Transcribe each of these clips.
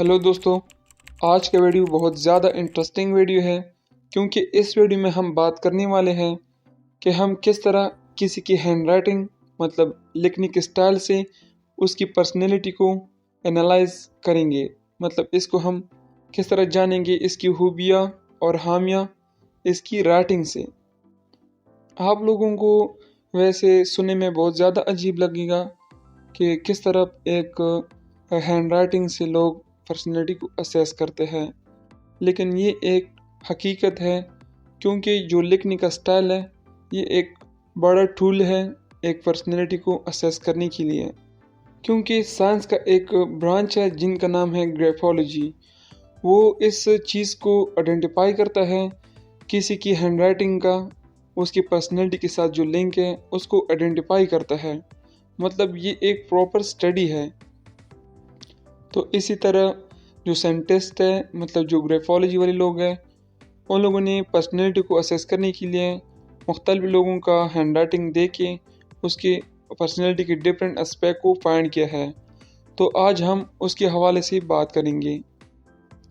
Hello दोस्तों, आज का वीडियो बहुत ज़्यादा इंटरेस्टिंग वीडियो है क्योंकि इस वीडियो में हम बात करने वाले हैं कि हम किस तरह किसी की हैंड राइटिंग मतलब लिखने के स्टाइल से उसकी पर्सनैलिटी को एनालाइज करेंगे। मतलब इसको हम किस तरह जानेंगे, इसकी खूबियाँ और खामियाँ इसकी राइटिंग से। आप लोगों को वैसे सुनने में बहुत ज़्यादा अजीब लगेगा कि किस तरह एक हैंड राइटिंग से लोग पर्सनैलिटी को असेस करते हैं, लेकिन ये एक हकीकत है क्योंकि जो लिखने का स्टाइल है ये एक बड़ा टूल है एक पर्सनैलिटी को असेस करने के लिए। क्योंकि साइंस का एक ब्रांच है जिनका नाम है ग्राफोलॉजी, वो इस चीज़ को आइडेंटिफाई करता है किसी की हैंड राइटिंग का उसकी पर्सनैलिटी के साथ जो लिंक है उसको आइडेंटिफाई करता है। मतलब ये एक प्रॉपर स्टडी है। तो इसी तरह जो साइंटिस्ट है मतलब जो ग्राफोलॉजी वाले लोग हैं उन लोगों ने पर्सनैलिटी को असेस करने के लिए मुख्तलिफ लोगों का हैंड राइटिंग दे के उसकी पर्सनैलिटी के डिफरेंट एस्पेक्ट को फाइंड किया है। तो आज हम उसके हवाले से बात करेंगे।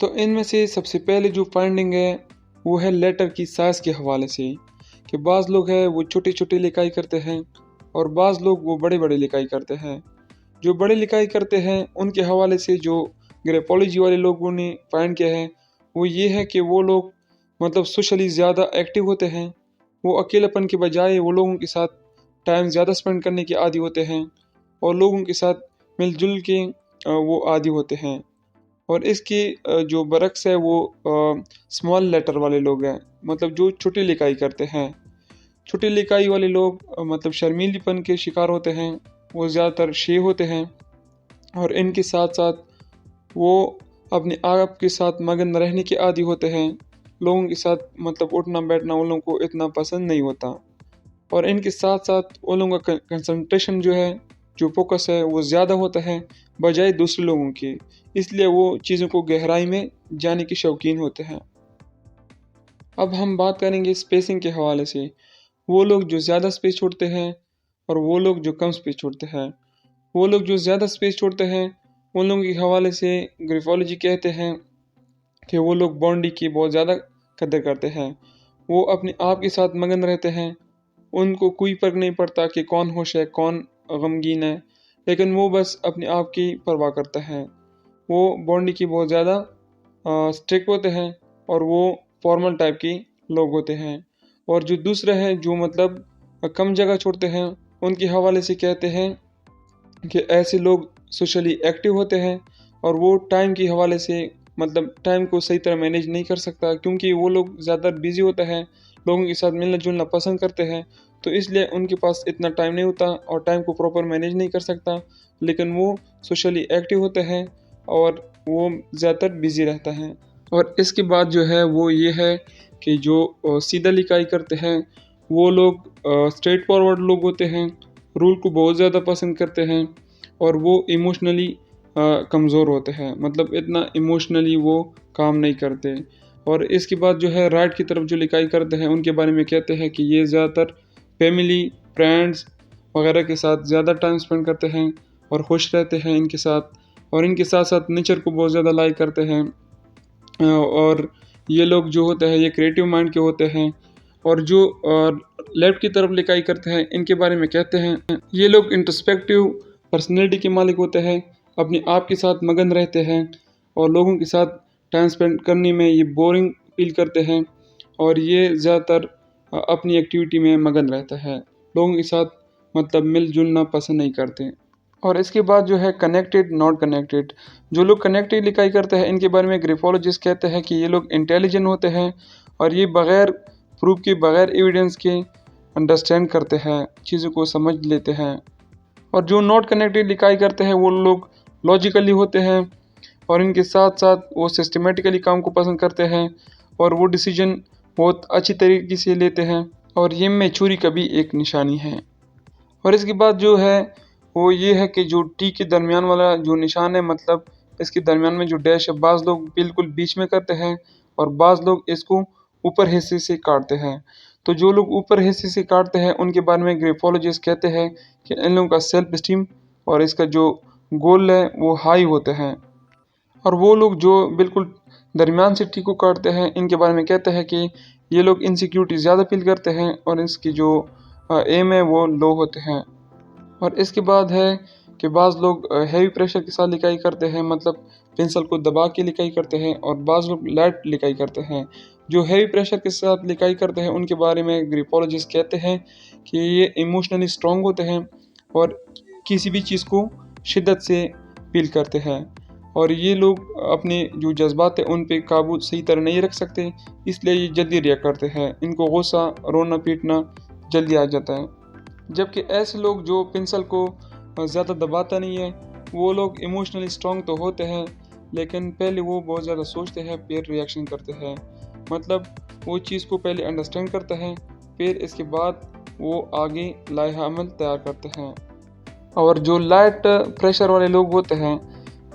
तो इनमें से सबसे पहले जो फाइंडिंग है वो है लेटर की साइज़ के हवाले से, कि बाज़ लोग हैं वो छोटी छोटी लिखाई करते हैं और बाज़ लोग वो बड़े बड़े लिखाई करते हैं। जो बड़े लिखाई करते हैं उनके हवाले से जो ग्राफोलॉजी वाले लोगों ने फाइंड किया है वो ये है कि वो लोग मतलब सोशली ज़्यादा एक्टिव होते हैं। वो अकेलेपन के बजाय वो लोगों के साथ टाइम ज़्यादा स्पेंड करने के आदी होते हैं और लोगों के साथ मिलजुल के वो आदी होते हैं। और इसकी जो बरक्स है वो स्मॉल लेटर वाले लोग हैं, मतलब जो छोटी लिखाई करते हैं। छोटी लिखाई वाले लोग मतलब शर्मीलीपन के शिकार होते हैं, वो ज़्यादातर शे होते हैं और इनके साथ साथ वो अपने आप के साथ मगन रहने के आदी होते हैं। लोगों के साथ मतलब उठना बैठना उन लोगों को इतना पसंद नहीं होता और इनके साथ साथ उन लोगों का कंसंट्रेशन जो है, जो फोकस है वो ज़्यादा होता है बजाय दूसरे लोगों की, इसलिए वो चीज़ों को गहराई में जाने के शौकीन होते हैं। अब हम बात करेंगे स्पेसिंग के हवाले से। वो लोग जो ज़्यादा स्पेस छोड़ते हैं और वो लोग जो कम स्पेस छोड़ते हैं। वो लोग जो ज़्यादा स्पेस छोड़ते हैं उन लोगों के हवाले से ग्राफोलॉजी कहते हैं कि वो लोग बाउंड्री की बहुत ज़्यादा कदर करते हैं। वो अपने आप के साथ मगन रहते हैं, उनको कोई फ़र्क नहीं पड़ता कि कौन खुश है कौन गमगीन है, लेकिन वो बस अपने आप की परवाह करता है। वो बाउंड्री की बहुत ज़्यादा स्ट्रिक्ट होते हैं और वो फॉर्मल टाइप के लोग होते हैं। और जो दूसरे हैं जो मतलब कम जगह छोड़ते हैं उनके हवाले से कहते हैं कि ऐसे लोग सोशली एक्टिव होते हैं और वो टाइम के हवाले से मतलब टाइम को सही तरह मैनेज नहीं कर सकता, क्योंकि वो लोग ज़्यादा बिजी होते हैं, लोगों के साथ मिलना जुलना पसंद करते हैं, तो इसलिए उनके पास इतना टाइम नहीं होता और टाइम को प्रॉपर मैनेज नहीं कर सकता। लेकिन वो सोशली एक्टिव होते हैं और वो ज़्यादातर बिजी रहता है। और इसके बाद जो है वो ये है कि जो सीधा लिखाई करते हैं वो लोग स्ट्रेट फॉरवर्ड लोग होते हैं, रूल को बहुत ज़्यादा पसंद करते हैं और वो इमोशनली कमज़ोर होते हैं, मतलब इतना इमोशनली वो काम नहीं करते। और इसके बाद जो है राइट की तरफ जो लिखाई करते हैं उनके बारे में कहते हैं कि ये ज़्यादातर फैमिली फ्रेंड्स वगैरह के साथ ज़्यादा टाइम स्पेंड करते हैं और खुश रहते हैं इनके साथ, और इनके साथ साथ नेचर को बहुत ज़्यादा लाइक करते हैं। और ये लोग जो होते हैं ये क्रिएटिव माइंड के होते हैं। और जो लेफ्ट की तरफ लिखाई करते हैं इनके बारे में कहते हैं ये लोग इंट्रोस्पेक्टिव पर्सनैलिटी के मालिक होते हैं, अपने आप के साथ मगन रहते हैं और लोगों के साथ टाइम स्पेंड करने में ये बोरिंग फील करते हैं और ये ज़्यादातर अपनी एक्टिविटी में मगन रहता है, लोगों के साथ मतलब मिल जुलना पसंद नहीं करते। और इसके बाद जो है कनेक्टेड नॉट कनेक्टेड, जो लोग कनेक्टेड लिखाई करते हैं इनके बारे में ग्राफोलॉजिस्ट कहते हैं कि ये लोग इंटेलिजेंट होते हैं और ये बग़ैर प्रूफ के बग़ैर एविडेंस के अंडरस्टैंड करते हैं, चीज़ों को समझ लेते हैं। और जो नॉट कनेक्टेड लिखाई करते हैं वो लोग लॉजिकली होते हैं और इनके साथ साथ वो सिस्टमेटिकली काम को पसंद करते हैं और वो डिसीजन बहुत अच्छी तरीके से लेते हैं और ये मैच्योरिटी का भी एक निशानी है। और इसके बाद जो है वो ये है कि जो टी के दरमियान वाला जो निशान है, मतलब इसके दरमियान में जो डैश है, बाज़ लोग बिल्कुल बीच में करते हैं और बाज़ लोग इसको ऊपर हिस्से से काटते हैं। तो जो लोग ऊपर हिस्से से काटते हैं उनके बारे में ग्राफोलॉजिस्ट कहते हैं कि इन लोगों का सेल्फ स्टीम और इसका जो गोल है वो हाई होते हैं। اور وہ لوگ جو بالکل درمیان سے ٹیک کو کاٹتے ہیں ان کے بارے میں کہتے ہیں کہ یہ لوگ انسیکیورٹی زیادہ فیل کرتے ہیں اور اس کی جو ایم ہے وہ لو ہوتے ہیں۔ اور اس کے بعد ہے کہ بعض لوگ ہیوی پریشر کے ساتھ لکھائی کرتے ہیں، مطلب پنسل کو دبا کے لکھائی کرتے ہیں، اور بعض لوگ لائٹ لکھائی کرتے ہیں۔ جو ہیوی پریشر کے ساتھ لکھائی کرتے ہیں ان کے بارے میں گریپولوجسٹ کہتے ہیں کہ یہ ایموشنلی اسٹرانگ ہوتے ہیں اور کسی بھی چیز کو شدت سے فیل کرتے ہیں، اور یہ لوگ اپنے جو جذبات ہیں ان پہ قابو صحیح طرح نہیں رکھ سکتے، اس لیے یہ جلدی ریئیکٹ کرتے ہیں، ان کو غصہ، رونا پیٹنا جلدی آ جاتا ہے۔ جبکہ ایسے لوگ جو پنسل کو زیادہ دباتا نہیں ہے وہ لوگ ایموشنلی اسٹرانگ تو ہوتے ہیں، لیکن پہلے وہ بہت زیادہ سوچتے ہیں پھر ریئیکشن کرتے ہیں، مطلب وہ چیز کو پہلے انڈرسٹینڈ کرتے ہیں پھر اس کے بعد وہ آگے لائحہ عمل تیار کرتے ہیں۔ اور جو لائٹ پریشر والے لوگ ہوتے ہیں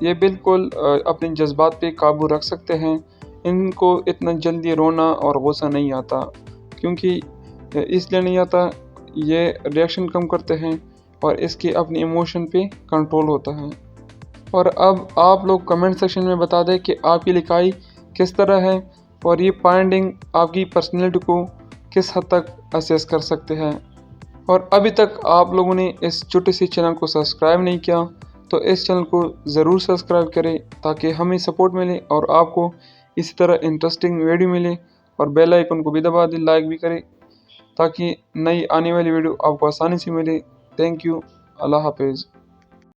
یہ بالکل اپنے جذبات پہ قابو رکھ سکتے ہیں، ان کو اتنا جلدی رونا اور غصہ نہیں آتا، کیونکہ اس لیے نہیں آتا، یہ ریئیکشن کم کرتے ہیں اور اس کے اپنی ایموشن پہ کنٹرول ہوتا ہے۔ اور اب آپ لوگ کمنٹ سیکشن میں بتا دیں کہ آپ کی لکھائی کس طرح ہے اور یہ فائنڈنگ آپ کی پرسنالٹی کو کس حد تک اسیس کر سکتے ہیں۔ اور ابھی تک آپ لوگوں نے اس چھوٹے سی چینل کو سبسکرائب نہیں کیا تو اس چینل کو ضرور سبسکرائب کریں تاکہ ہمیں سپورٹ ملے اور آپ کو اسی طرح انٹرسٹنگ ویڈیو ملے، اور بیل آئیکن کو بھی دبا دیں، لائک بھی کریں تاکہ نئی آنے والی ویڈیو آپ کو آسانی سے ملے۔ تھینک یو، اللہ حافظ۔